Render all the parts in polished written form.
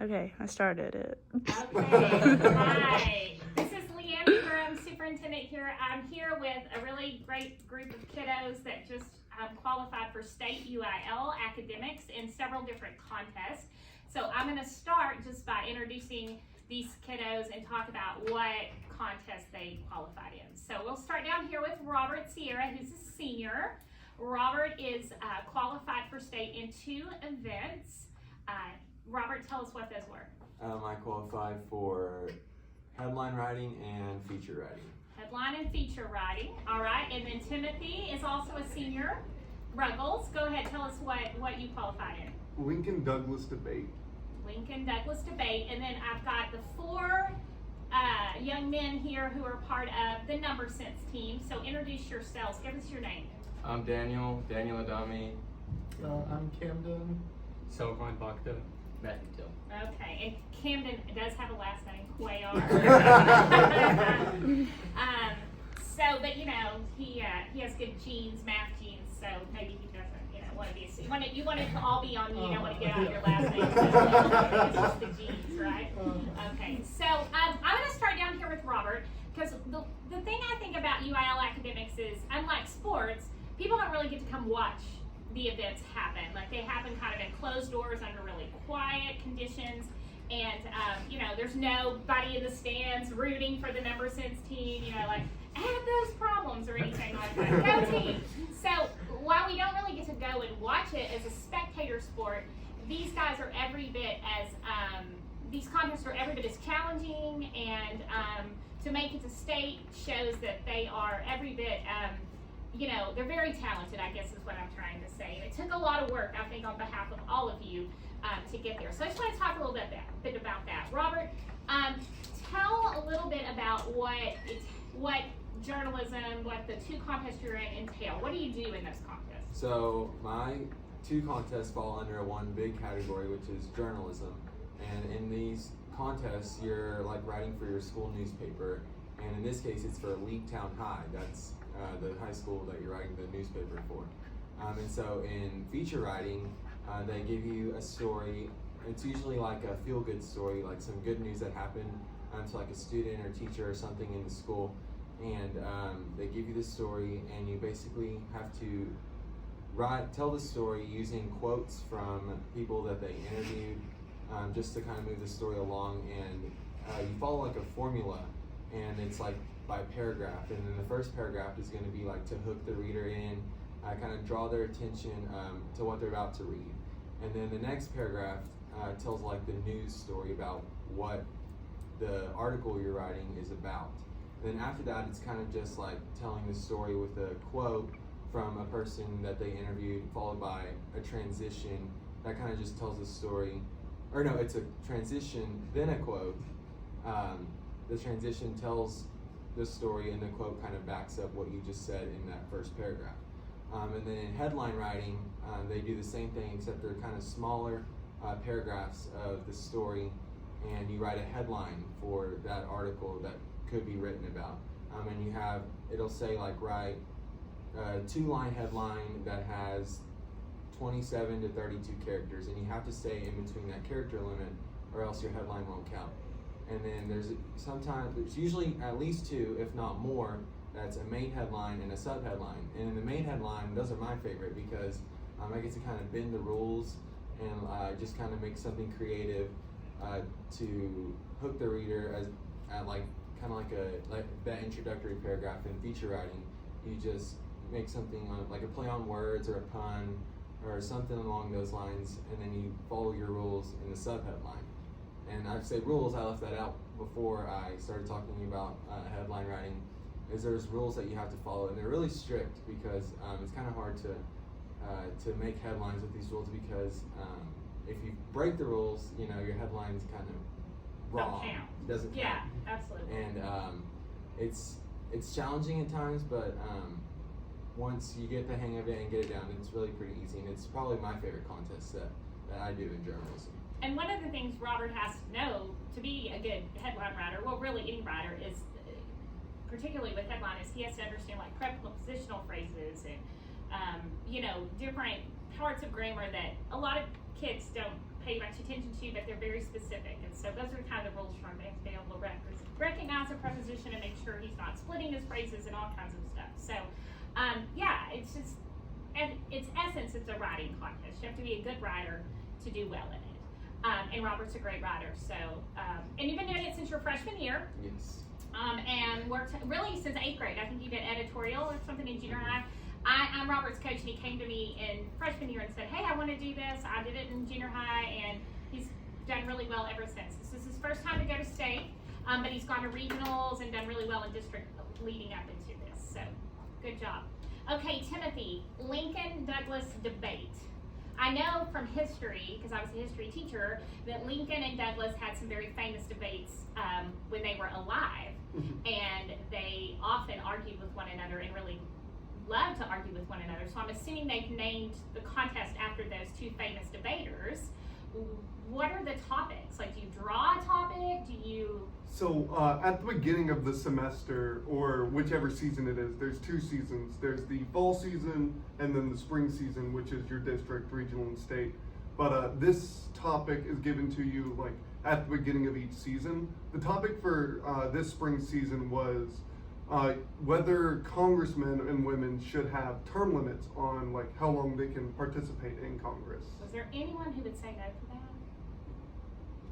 Okay, I started it. Okay, hi. This is Leanne from Superintendent here. I'm here with a really great group of kiddos that just qualified for state UIL academics in several different contests. So I'm going to start just by introducing these kiddos and talk about what contest they qualified in. So we'll start down here with Robert Sierra, who's a senior. Robert is qualified for state in 2 events. Robert, tell us what those were. I qualified for headline writing and feature writing. Headline and feature writing, all right. And then Timothy is also a senior. Ruggles, go ahead, tell us what you qualified in. Lincoln Douglas debate. Lincoln Douglas debate. And then I've got the 4 young men here who are part of the Number Sense team. So introduce yourselves, give us your name. I'm Daniel Adami. I'm Camden. Selvan Bhakta. Matt Cattell. Okay, and Camden does have a last name, Cuellar. But you know, he has good genes, math genes, so maybe he doesn't, want to be you want it to all be on you, you don't want to get out of your last name. It's just the genes, right? Okay, so I'm going to start down here with Robert, because the thing I think about UIL academics is, unlike sports, people don't really get to come watch the events happen. Like, they happen kind of in closed doors under really quiet conditions, and there's nobody in the stands rooting for the Number Sense team, like, add those problems or anything like that. Go team! So while we don't really get to go and watch it as a spectator sport, these guys are every bit as these contests are every bit as challenging, and to make it to state shows that they are every bit they're very talented, I guess is what I'm trying to say. And it took a lot of work, I think, on behalf of all of you to get there. So I just want to talk a little bit about that. Robert, tell a little bit about what journalism, what the 2 contests you're in entail. What do you do in those contests? So my 2 contests fall under one big category, which is journalism. And in these contests, you're like writing for your school newspaper. And in this case, it's for Leaktown High. That's the high school that you're writing the newspaper for. And so in feature writing, they give you a story. It's usually like a feel-good story, like some good news that happened to like a student or teacher or something in the school. And they give you the story, and you basically have to tell the story using quotes from people that they interviewed, just to kind of move the story along. And you follow like a formula, and it's like by paragraph. And then the first paragraph is going to be like to hook the reader in, kind of draw their attention to what they're about to read. And then the next paragraph tells like the news story about what the article you're writing is about. Then after that, it's kind of just like telling the story with a quote from a person that they interviewed, followed by a transition that kind of just tells the story. Or no, it's a transition, then a quote. The transition tells the story, and the quote kind of backs up what you just said in that first paragraph. And then in headline writing, they do the same thing, except they're kind of smaller paragraphs of the story, and you write a headline for that article that could be written about. And it'll say like write a 2-line headline that has 27 to 32 characters, and you have to stay in between that character limit, or else your headline won't count. And then there's usually at least 2, if not more, that's a main headline and a sub-headline. And in the main headline, those are my favorite, because I get to kind of bend the rules and just kind of make something creative to hook the reader at like that introductory paragraph. In feature writing, you just make something like a play on words or a pun or something along those lines, and then you follow your rules in the sub-headline. And I've said rules, I left that out before I started talking about headline writing, is there's rules that you have to follow, and they're really strict, because it's kind of hard to make headlines with these rules, because if you break the rules, your headline's kind of wrong. Don't count. It doesn't count. Yeah, absolutely. And it's challenging at times, but once you get the hang of it and get it down, it's really pretty easy, and it's probably my favorite contest that I do in journalism. And one of the things Robert has to know to be a good headline writer, well, really any writer, is particularly with headline, is he has to understand like prepositional phrases and different parts of grammar that a lot of kids don't pay much attention to, but they're very specific. And so those are kind of the rules for them. They have to be able to recognize a preposition and make sure he's not splitting his phrases and all kinds of stuff. So, yeah, it's just, at its essence, it's a writing contest. You have to be a good writer to do well in it. And Robert's a great writer. So, and you've been doing it since your freshman year. Yes. And worked really since 8th grade. I think you did editorial or something in junior high. I'm Robert's coach, and he came to me in freshman year and said, hey, I want to do this. I did it in junior high, and he's done really well ever since. This is his first time to go to state, but he's gone to regionals and done really well in district leading up into this. So, good job. Okay, Timothy, Lincoln-Douglas debate. I know from history, because I was a history teacher, that Lincoln and Douglas had some very famous debates when they were alive, and they often argued with one another and really loved to argue with one another. So I'm assuming they've named the contest after those two famous debaters. What are the topics? Like, do you draw a topic? Do you... So at the beginning of the semester, or whichever season it is, there's two seasons. There's the fall season and then the spring season, which is your district, regional, and state. But this topic is given to you like at the beginning of each season. The topic for this spring season was whether congressmen and women should have term limits on like how long they can participate in Congress. Was there anyone who would say no to that?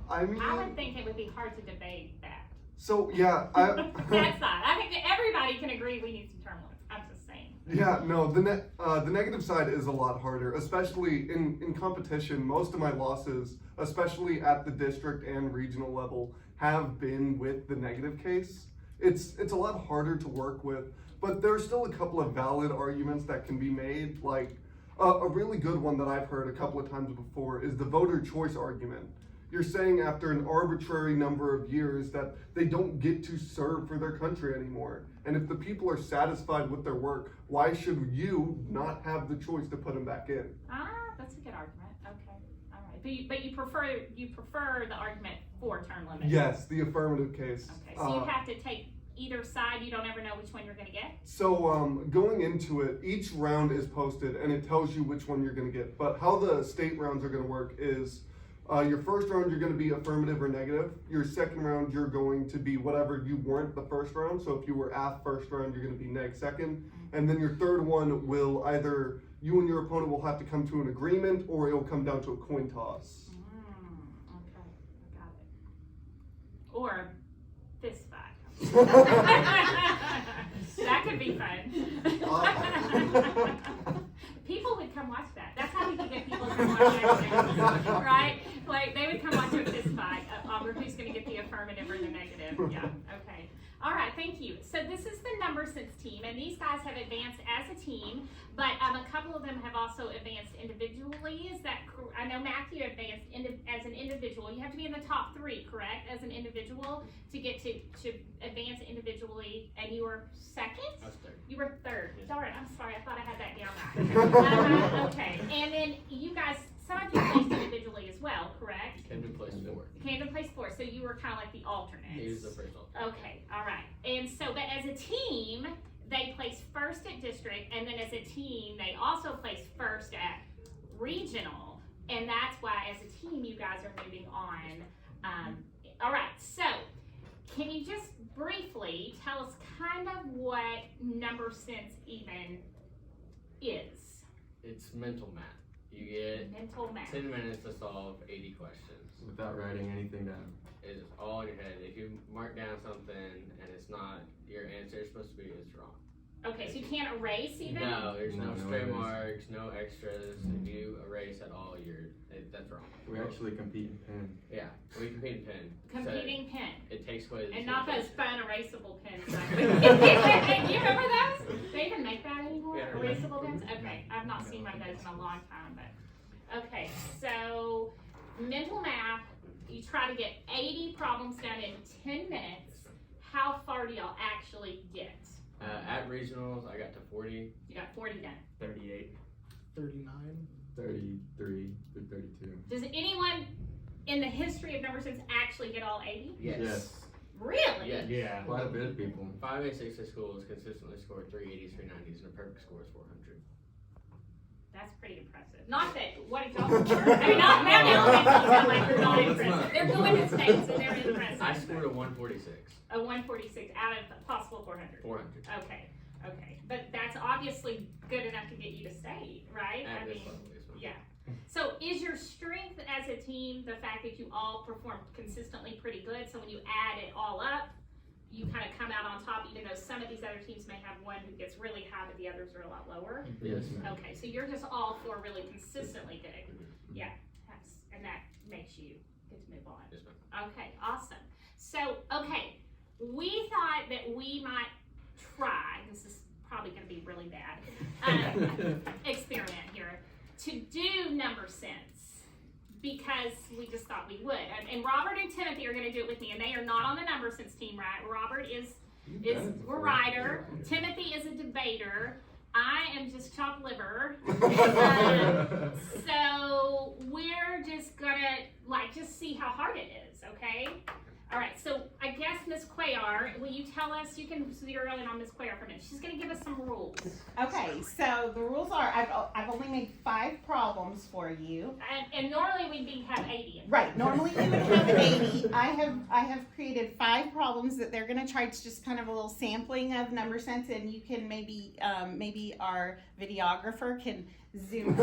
I mean, I would think it would be hard to debate that. So yeah, That's not. I think that everybody can agree we need some term limits. I'm just saying. Yeah, no, the negative side is a lot harder, especially in competition. Most of my losses, especially at the district and regional level, have been with the negative case. It's a lot harder to work with, but there's still a couple of valid arguments that can be made. Like a really good one that I've heard a couple of times before is the voter choice argument. You're saying after an arbitrary number of years that they don't get to serve for their country anymore. And if the people are satisfied with their work, why should you not have the choice to put them back in? That's a good argument. Okay, all right. But you prefer the argument for term limits. Yes, the affirmative case. Okay, so you have to take either side. You don't ever know which one you're going to get. So going into it, each round is posted and it tells you which one you're going to get. But how the state rounds are going to work is your first round, you're going to be affirmative or negative. Your second round, you're going to be whatever you weren't the first round. So if you were aff first round, you're going to be neg second. And then your third one will either, you and your opponent will have to come to an agreement or it'll come down to a coin toss. Okay, I got it. Or fist fight. That could be fun. People would come watch that. That's how we can get people to come watch that, right? Like, they would come watch a fist fight over who's going to get the affirmative or the negative. Yeah, okay. All right, thank you. So this is the number sense team, and these guys have advanced as a team, but a couple of them have also advanced individually. Is that I know Matthew advanced as an individual. You have to be in the top 3, correct, as an individual to get to advance individually, and you were second? I was third. You were third. Darn, I'm sorry. I thought I had that down right. Okay, and then you guys, some of you placed individually as well, correct? Camden placed 4. Camden placed 4, so you were kind of like the alternate. He was the first alternate. Okay, all right. And so, but as a team, they placed first at district, and then as a team, they also placed first at regional, and that's why as a team, you guys are moving on. All right, so can you just briefly tell us kind of what number sense even is? It's mental math. You get Mental math. 10 minutes to solve 80 questions. Without writing anything down. It's all in your head. If you mark down something and it's not your answer it's supposed to be, it's wrong. Okay, so you can't erase even? No, there's no stray erase. marks, no extras. If you erase at all, that's wrong. We actually compete in pen. Yeah, we compete in pen. Competing pen. It takes away the And not those fun erasable pens. Do you remember those? They even make that anymore? Yeah. Erasable pens? Okay, I've not seen one of those in a long time, but, okay, so mental math, you try to get 80 problems done in 10 minutes. How far do y'all actually get? At regionals, I got to 40. You got 40 done. 38. 39. 33 to 32. Does anyone in the history of number sense actually get all 80? Yes. Really? Yes. Yeah. Quite a bit of people. 5A, 6A schools consistently score 380s, 390s, and a perfect score is 400. That's pretty impressive. Not that, what did y'all score? I mean, not elementary, sound like they're not impressive. They're going to state, so they're impressive. I scored a 146. A 146 out of possible 400. 400. Okay. But that's obviously good enough to get you to state, right? At this level, yes, ma'am. Yeah. So is your strength as a team the fact that you all perform consistently pretty good? So when you add it all up, you kind of come out on top, even though some of these other teams may have one who gets really high, but the others are a lot lower? Yes. Okay, so you're just all four really consistently good. Yeah, and that makes you get to move on. Yes, ma'am. Okay, awesome. So, okay, we thought that we might try, this is probably going to be really bad, experiment here, to do number sense, because we just thought we would. And Robert and Timothy are going to do it with me, and they are not on the number sense team, right? Robert is a writer. Timothy is a debater. I am just chopped liver. So we're just gonna just see how hard it is, okay? All right, so I guess Ms. Cuellar, will you tell us, you can zero in on Ms. Cuellar for a minute. She's gonna give us some rules. Okay, so the rules are, I've only made 5 problems for you. And normally we'd have 80. Right, normally we would have 80. I have created 5 problems that they're gonna try to just kind of a little sampling of number sense, and you can maybe our videographer can zoom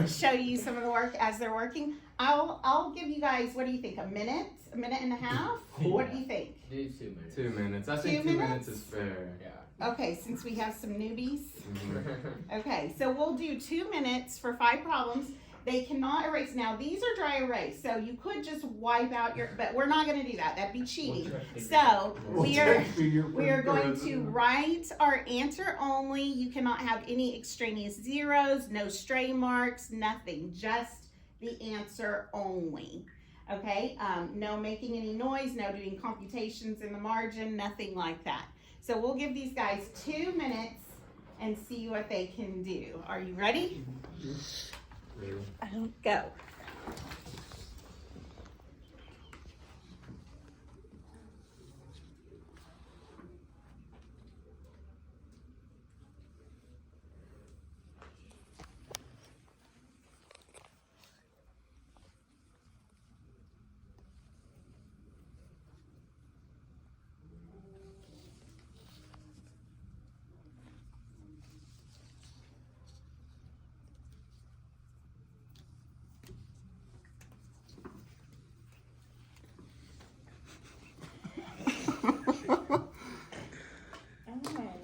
show you some of the work as they're working. I'll give you guys, what do you think, a minute and a half? What do you think? Do 2 minutes. 2 minutes. I think 2 minutes is fair. Yeah. Okay, since we have some newbies. Okay, so we'll do 2 minutes for 5 problems. They cannot erase. Now, these are dry erase, so you could just wipe out but we're not going to do that. That'd be cheating. So we are going to write our answer only. You cannot have any extraneous zeros, no stray marks, nothing. Just the answer only. Okay, no making any noise, no doing computations in the margin, nothing like that. So we'll give these guys 2 minutes and see what they can do. Are you ready? Go.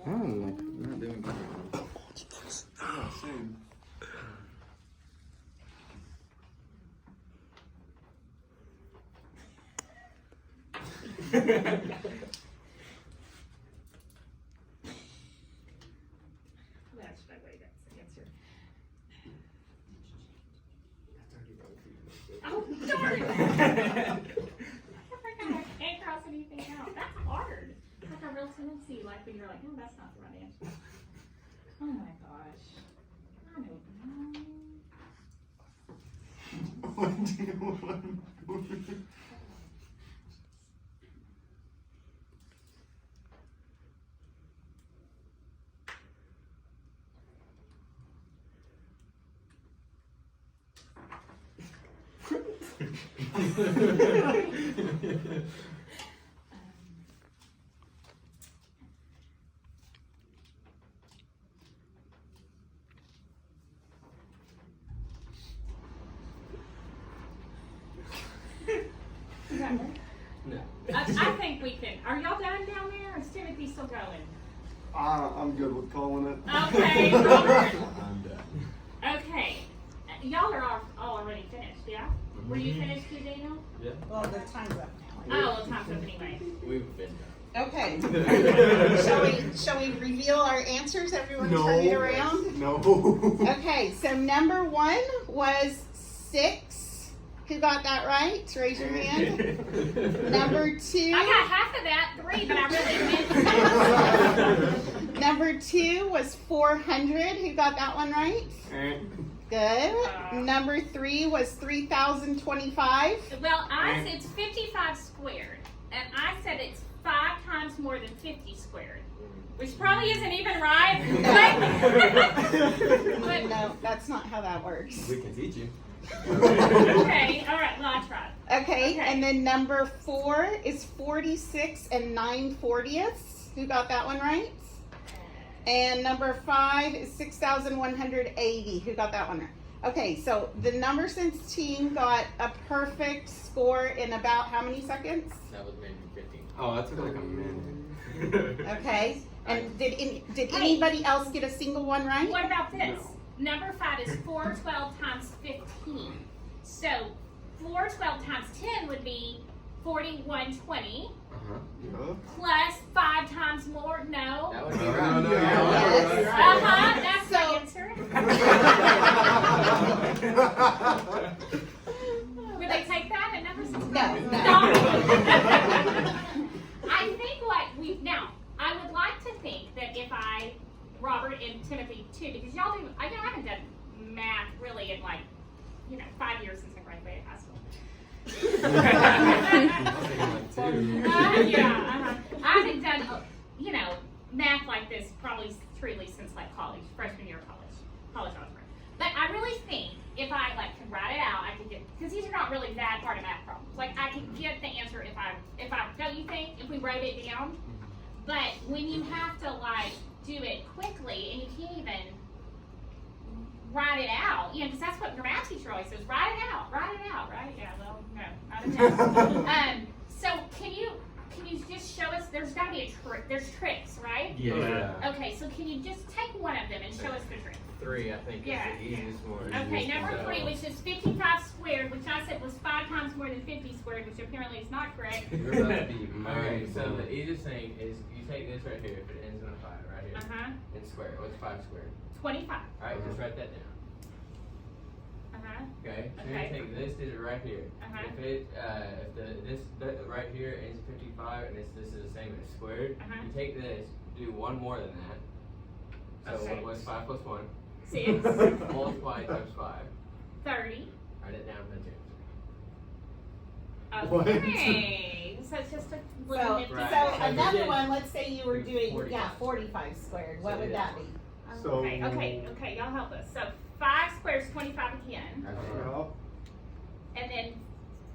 Not doing good. That's my way, that's the answer. Oh, darn it! I forgot, I can't cross anything out. That's hard. It's like a real tendency, like when you're like, oh, that's not the right answer. Oh my gosh. I don't know. What do you want? Is that right? No. I think we can. Are y'all done down there, or is Timothy still going? I'm good with calling it. Okay, Robert. I'm done. Okay. Y'all are all already finished, yeah? Were you finished too, Daniel? Yeah. Well, the time's up now. Oh, well, time's up anyway. We've been done. Okay. shall we reveal our answers? Everyone turn it around. No. Okay, so number 1 was 6. Who got that right? Raise your hand. Number 2. I got half of that, 3, but I really meant. Number 2 was 400. Who got that one right? Good. Number 3 was 3,025. Well, I said it's 55 squared, and I said it's 5 times times more than 50 squared. Which probably isn't even right. But No, that's not how that works. We can teach you. okay, all right, well, I tried. Okay, and then number 4 is 46 and 9/40ths. Who got that one right? And number 5 is 6,180. Who got that one right? Okay, so the number sense team got a perfect score in about how many seconds? That was maybe 15. Oh, that took like a minute. Okay, and did anybody else get a single one right? What about this? Number 5 is 412 times 15. So 412 times 10 would be 4120 plus 5 times more. No. That would be No, right. no, Yes. That's my answer. Would they take that at number 6? No. I think now, I would like to think that if Robert and Timothy too, because y'all do, I haven't done math really in 5 years since I graduated high school. I haven't done, math like this probably truly since college, freshman year of college algebra. But I really think if I could write it out, I could get, because these are not really that hard of math problems. I could get the answer if I, don't you think, if we wrote it down? But when you have to do it quickly and you can't even write it out, because that's what your math teacher always says, write it out, right? Yeah, well, no, not enough. So can you just show us, there's gotta be there's tricks, right? Yeah. Okay, so can you just take one of them and show us the trick? 3, I think, Yeah. is the easiest one. Okay, number 3, which is 55 squared, which I said was 5 times more than 50 squared, which apparently is not correct. You're about to be Alright, so mind the easiest thing is you take this right here, if it ends in a 5, right here, and square it. What's 5 squared? 25. Alright, just write that down. Okay, so Okay. you take this digit right here. Uh-huh. If it, this right here ends 55 and this is the same as squared, you take this, do one more than that. So Okay. what's 5 plus 1? 6, Multiply times 5. 30. Write it down, that's it. What? Okay, so it's just a little So, nifty. Right. so another one, let's say you were Do doing, 45. 45 squared. What So would yeah. that be? So- Okay, y'all help us. So 5 squared is 25 again. And then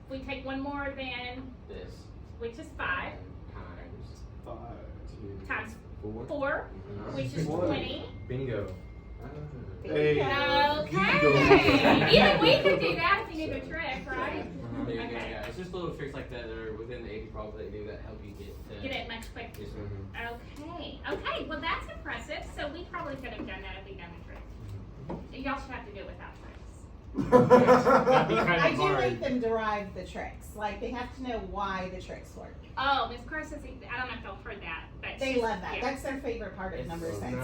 we take one more than, This which is 5, times 4, which is 20. Bingo. Hey. Okay. Even we could do that if you knew the trick, right? There you go, Okay. yeah. It's just little tricks like that that are within the 80 problems that you do that help you get to Get it much quicker. Yes, sir. Okay, well that's impressive. So we probably could have done that if we'd done the trick. Y'all should have to do it without tricks. I do make them derive the tricks. They have to know why the tricks work. Oh, Miss Carson, I don't know if y'all heard that, but They love that. yeah. That's their favorite part of number sense.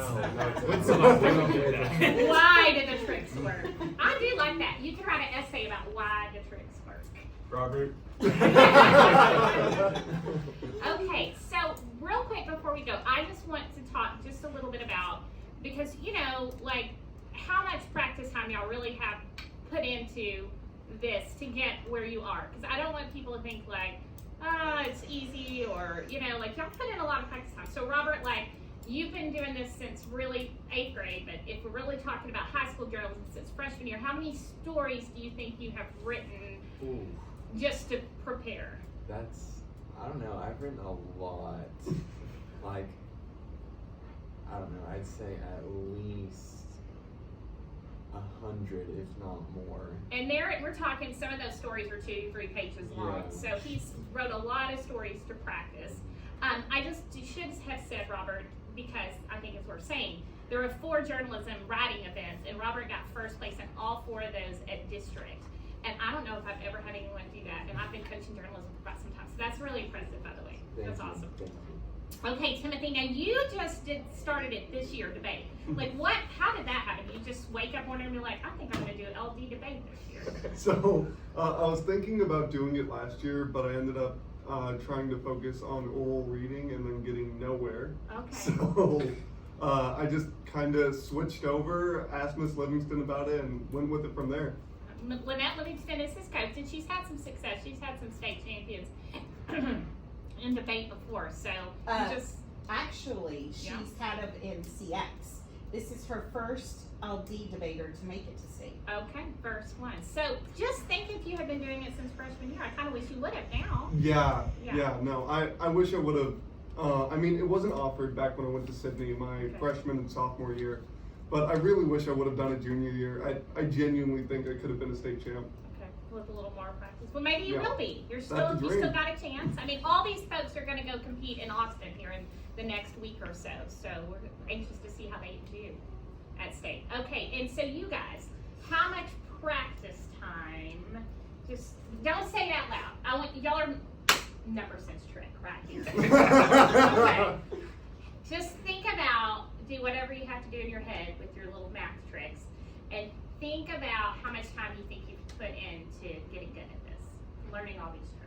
Why do the tricks work? I do like that. You can write an essay about why the tricks work. Robert. Okay, so real quick before we go, I just want to talk just a little bit about, because how much practice time y'all really have put into this to get where you are. Because I don't want people to think it's easy, or y'all put in a lot of practice time. So Robert, you've been doing this since really 8th grade, but if we're really talking about high school journalism since freshman year, how many stories do you think you have written just to prepare? I don't know, I've written a lot. I don't know, I'd say at least 100, if not more. And we're talking, some of those stories are 2-3 pages long. Yeah. So he's wrote a lot of stories to practice. I just should have said, Robert, because I think it's worth saying, there were 4 journalism writing events, and Robert got first place in all 4 of those at district. And I don't know if I've ever had anyone do that, and I've been coaching journalism for quite some time. So that's really impressive, by the way. That's awesome. Thank you. Okay, Timothy, now you just started it this year, debate. How did that happen? You just wake up one day and be like, I think I'm going to do an LD debate this year. So I was thinking about doing it last year, but I ended up trying to focus on oral reading and then getting nowhere. Okay. So I just kind of switched over, asked Miss Livingston about it, and went with it from there. Lynette Livingston is his coach, and she's had some success. She's had some state champions. in debate before, so Uh, you just, Actually, she's Yeah. had it in CX. This is her first LD debater to make it to state. okay, first one. So just think if you had been doing it since freshman year, I kinda wish you would have now. Yeah, Yeah. no, I wish I would have. I mean, it wasn't offered back when I went to Sydney my Okay. freshman and sophomore year, but I really wish I would have done it junior year. I genuinely think I could have been a state champ. Okay, with a little more practice. Well, maybe you Yeah. will be. You That's still the dream. got a chance. I mean, all these folks are gonna go compete in Austin here in the next week or so. So we're anxious to see how they do at state. Okay, and so you guys, how much practice time? Just don't say it out loud. I want y'all are number sense trick right here. Okay. Just think about, do whatever you have to do in your head with your little math tricks, and think about how much time you think you can put into getting good at this, learning all these tricks.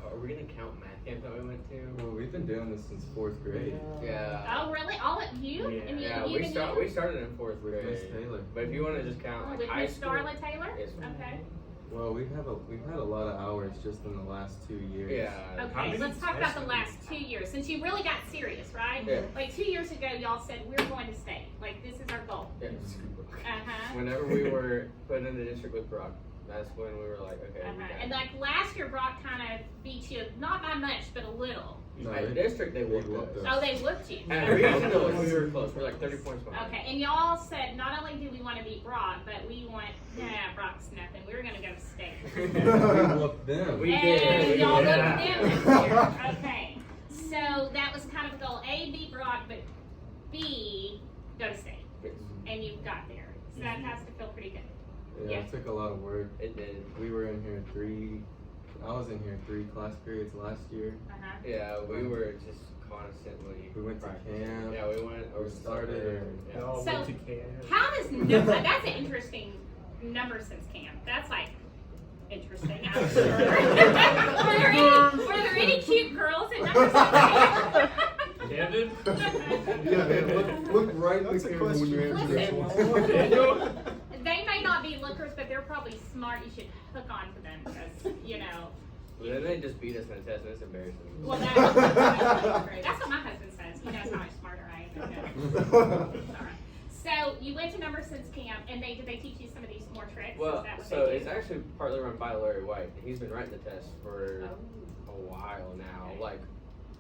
Are we gonna count math camp that we went to? Well, we've been doing this since 4th grade. Yeah. Oh, really? All of you? Yeah. I mean, Yeah, even you? we started in 4th grade. Miss Taylor. But if you want to just count Oh, like with high Miss school, Starla Taylor? Yes. Okay. Well, we've had a lot of hours just in the last 2 years. Yeah. Okay, let's talk about the last 2 years, since you really got serious, right? Yeah. Like 2 years ago, y'all said, we're going to state. Like, this is our goal. Yeah. Uh-huh. Whenever we were put in the district with Brock, that's when we were like, okay. we got And it. like last year, Brock kind of beat you, not by much, but a little. No, At they- district, they they whooped whooped us. us. Oh, they whooped you. At regional, we were close. We were like 30 points behind. Okay, and y'all said not only do we want to beat Brock, but we want, Brock's nothing. We were going to go to state. We whooped them. We And did. y'all Yeah. whooped them this year. Okay, so that was kind of the goal. A, beat Brock, but B, go to state. And you got there. So that has to feel pretty good. Yeah, Yeah. it took a lot of work. It did. We were in here I was in here 3 class periods last year. Uh-huh. Yeah, we were just constantly. We went to practicing. camp. Yeah, we went over We to started soccer, and- yeah. So, how does, that's an interesting number since camp. That's like, interesting, I'm sure. were there any cute girls in number since camp? Camden? Yeah, look right in the camera when you answer this Listen. one. They may not be lookers, but they're probably smart. You should hook on to them because, Well, then they just beat us in a test, and it's embarrassing. well, that's what my husband says. He knows how much smarter I am. All right. So you went to number since camp, and did they teach you some of these more tricks? Well, Is that what so they it's do? actually partly run by Larry White. He's been writing the test for Oh. a while now, Okay. like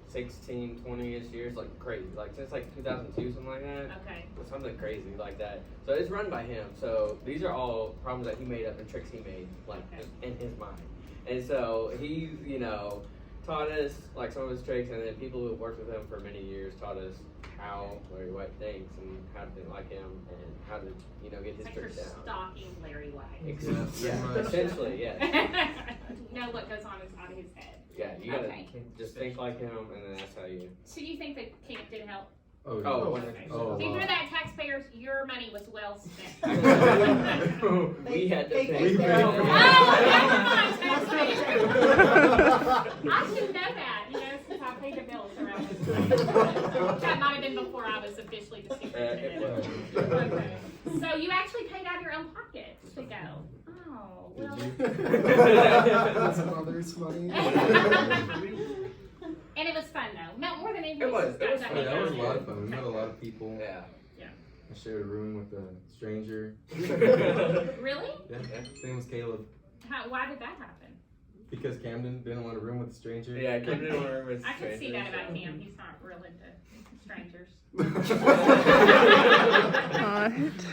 16, 20-ish years, like crazy, like since like 2002, something like that. Okay. Something crazy like that. So it's run by him. So these are all problems that he made up and tricks he made, like Okay. just in his mind. And so he, taught us like some of his tricks, and then people who have worked with him for many years taught us how Larry White thinks and how to think like him and how to, get his It's like you're tricks down. stalking Larry White. Yeah, Yeah, much. essentially, yeah. Know what goes on out of his head. Yeah, you gotta Okay. just think like him, and then that's how you. So do you think that camp did help? Oh, yeah. Oh, Okay. Oh, Do you wow. hear that, taxpayers? Your money was well spent. We had to They pay. paid their own. Oh, never mind, taxpayers. I should know that, since I pay the bills around this time. That might have been before I was officially the It superintendent. was. Okay. So you actually paid out of your own pocket to go. Oh, well. Did That's mother's money. And it was fun though. No, more than anything. It was Yeah, that was a lot of fun. We met a lot of people. Yeah. I shared a room with a stranger. Really? Yeah, same as Caleb. Why did that happen? Because Camden didn't want a room with a stranger. Yeah, Kim didn't want to remember his I can see that about strangers, him. He's not real into strangers.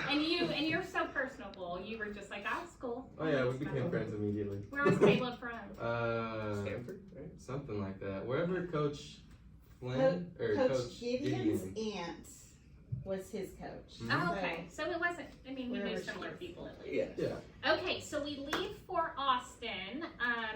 And you're so personable. You were just like, I was cool. Oh yeah, we became friends immediately. Where was Caleb from? so. Stanford, right? Something like that. Wherever Coach Flynn or Coach Gideon's aunt was his coach. Mhm. Oh, okay. So it wasn't, we knew Wherever similar she is. people at least. Yeah. Yeah. Okay, so we leave for Austin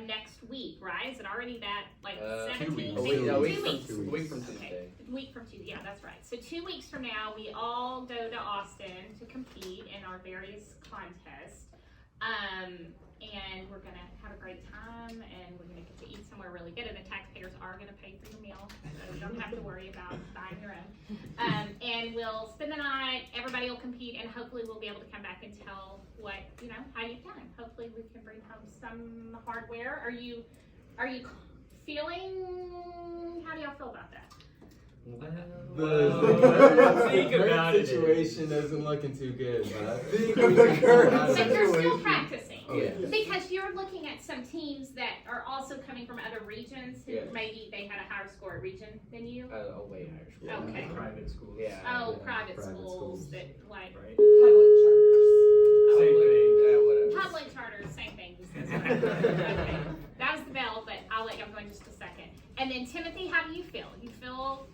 next week, right? Is it already that, like, 2 17? weeks. A week, a week 2 from, weeks. 2 a week from Okay, Tuesday. week from Tuesday, yeah, that's right. So 2 weeks from now, we all go to Austin to compete in our various contests. And we're gonna have a great time, and we're gonna get to eat somewhere really good, and the taxpayers are gonna pay for your meal, so you don't have to worry about buying your own. And we'll spend the night, everybody will compete, and hopefully we'll be able to come back and tell what, how you've done. Hopefully we can bring home some hardware. Are you Are you feeling? How do y'all feel about that? The Think about it. situation isn't looking too good, but I think The we can current come out of But it. you're still situation. practicing. Oh, yeah. Because you're looking at some teams that are also coming from other regions who Yes. maybe they had a higher score region than you. A way higher school. Okay. Private schools. Yeah. Oh, yeah, private private schools schools. that like Right. Public charters. Same thing. Whatever. public charters, same thing. Okay, that was the bell, but I'll let y'all go in just a second. And then Timothy, how do you feel? You feel?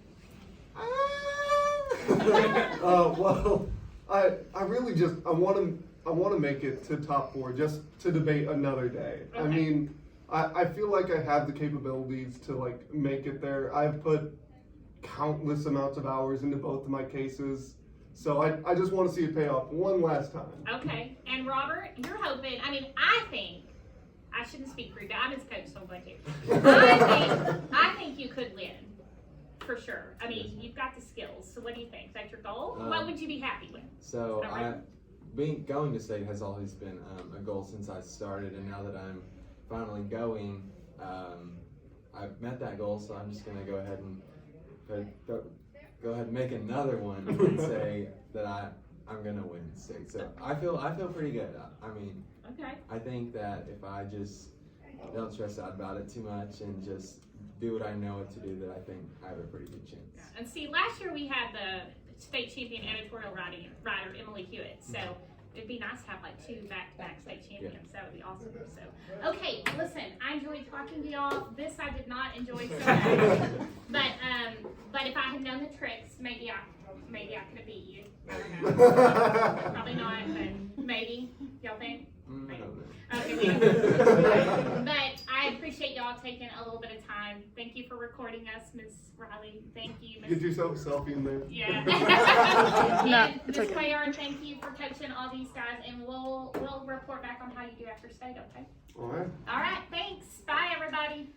Well, I really just I want to make it to top 4 just to debate another day. I Okay. mean, I feel like I have the capabilities to like make it there. I've put countless amounts of hours into both of my cases, so I just want to see it pay off one last time. Okay. And Robert, you're hoping. I mean, I think I shouldn't speak for you, but I'm his coach, so I'm going to. I think you could win. For sure. I mean, you've got the skills. So what do you think? Is that your goal? What would you be happy with? So Is that right? going to state has always been a goal since I started, and now that I'm finally going, I've met that goal. So I'm just gonna go ahead and make another one and say that I'm gonna win state. So I feel pretty good. I mean, Okay. I think that if I just don't stress out about it too much and just do what I know what to do, that I think I have a pretty good chance. Yeah. And see, last year we had the state champion editorial writer Emily Hewitt. So it'd be nice to have like 2 back-to-back state champions. That would be awesome. So, okay, listen, I enjoyed talking to y'all. This I did not enjoy so much. But if I had known the tricks, maybe I could have beat you. I don't know. Probably not, but maybe. Y'all think? I don't know. Okay, we don't. But I appreciate y'all taking a little bit of time. Thank you for recording us, Ms. Riley. Thank you, Get Ms. yourself a selfie in there. Yeah. No, And it's Ms. okay. Cuellar, thank you for coaching all these guys, and we'll report back on how you do after state, okay? All right. All right, thanks. Bye, everybody.